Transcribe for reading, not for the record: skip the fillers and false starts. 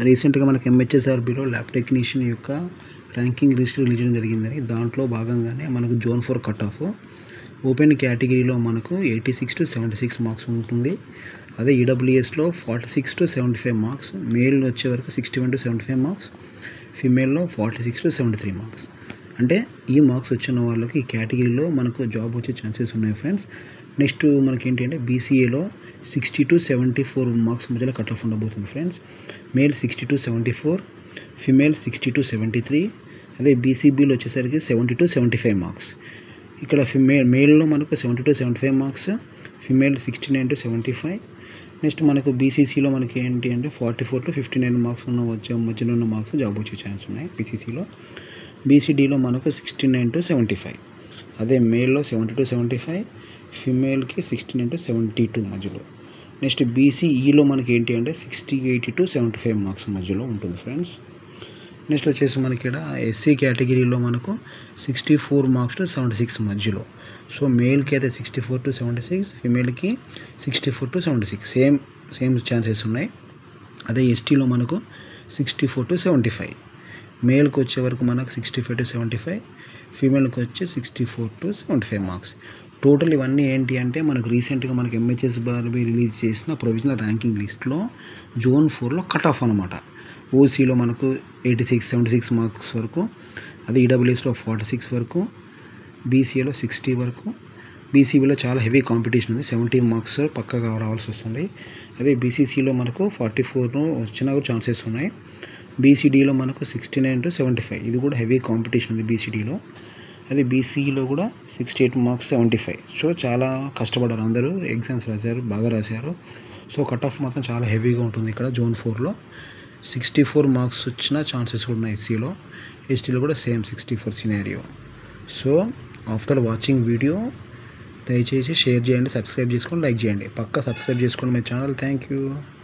రీసెంట్గా మనకి ఎంహెచ్ఎస్ఆర్బిలో lab technician యొక్క ర్యాంకింగ్ లిస్ట్ రిలీజ్ చేయడం జరిగిందని దాంట్లో భాగంగానే మనకు జోన్ 4 కట్ ఆఫ్ ఓపెన్ కేటగిరీలో మనకు 86 to 76 మార్క్స్ ఉంటుంది. అదే ఈడబ్ల్యూఎస్లో 46 to 75 మార్క్స్, మేల్ వచ్చే వరకు 61 to 75 మార్క్స్, ఫీమేల్లో 46 to 73 మార్క్స్. అంటే ఈ మార్క్స్ వచ్చిన వాళ్ళకి ఈ కేటగిరీలో మనకు జాబ్ వచ్చే ఛాన్సెస్ ఉన్నాయి ఫ్రెండ్స్. నెక్స్ట్ మనకి ఏంటంటే బీసీఏలో 60 to 74 మార్క్స్ మధ్యలో కట్ ఆఫ్ ఉండబోతుంది friends. Male 60 to 74, female 60 to 73. అదే బీసీబీలో వచ్చేసరికి 70 to 75 మార్క్స్. ఇక్కడ మేల్లో మనకు 70 to 75 marks, female 69 to 75. Next మనకు బీసీసీలో మనకి ఏంటి అంటే 44 to 59 మార్క్స్ మధ్యలో ఉన్న మార్క్స్ జాబ్ వచ్చే ఛాన్స్ ఉన్నాయి బీసీసీలో. బీసీడీలో మనకు 69 to 75. అదే మేల్లో 70 to 75, ఫిమేల్కి 69 to 72 మధ్యలో. నెక్స్ట్ బీసీఈలో మనకి ఏంటి అంటే 68 to 75 మార్క్స్ మధ్యలో ఉంటుంది ఫ్రెండ్స్. నెక్స్ట్ వచ్చేసి మనకి ఇక్కడ ఎస్సీ కేటగిరీలో మనకు 64 మార్క్స్ to 76 మధ్యలో. సో మేల్కి అయితే 64 to 76, ఫిమేల్కి 64 to 76 సేమ్ ఛాన్సెస్ ఉన్నాయి. అదే ఎస్టీలో మనకు 64 to 75, మేల్కి వచ్చే వరకు మనకు 65 to 75, ఫీమేల్కి వచ్చి 64 to 75 మార్క్స్. టోటల్ ఇవన్నీ ఏంటి అంటే మనకు రీసెంట్గా మనకు ఎంహెచ్ఎస్ఆర్బి రిలీజ్ చేసిన ప్రొవిజనల్ ర్యాంకింగ్ లిస్ట్లో జోన్ 4లో కట్ ఆఫ్ అనమాట. ఓసీలో మనకు 86, 76 మార్క్స్ వరకు, అదే ఈడబ్ల్యూఎస్లో 46 వరకు, బీసీఏలో 60 వరకు. బీసీబీలో చాలా హెవీ కాంపిటీషన్ ఉంది, 70 మార్క్స్ పక్కగా రావాల్సి వస్తుంది. అదే బీసీసీలో మనకు 44 వచ్చినా కూడా ఛాన్సెస్ ఉన్నాయి. బీసీడీలో మనకు 69 to 75, ఇది కూడా హెవీ కాంపిటీషన్ ఉంది బీసీడీలో. అదే బీసీలో కూడా 68 మార్క్స్ 75. సో చాలా కష్టపడ్డారు, అందరూ ఎగ్జామ్స్ రాశారు, బాగా రాశారు. సో కట్ ఆఫ్ మాత్రం చాలా హెవీగా ఉంటుంది ఇక్కడ జోన్ 4లో. 64 మార్క్స్ వచ్చిన ఛాన్సెస్ కూడా ఉన్నాయి ఎస్సీలో. ఎస్టీలో కూడా same 64 scenario. So after watching video దయచేసి షేర్ చేయండి, సబ్స్క్రైబ్ చేసుకోండి, లైక్ చేయండి. పక్కా సబ్స్క్రైబ్ చేసుకోండి మై ఛానల్. Thank you.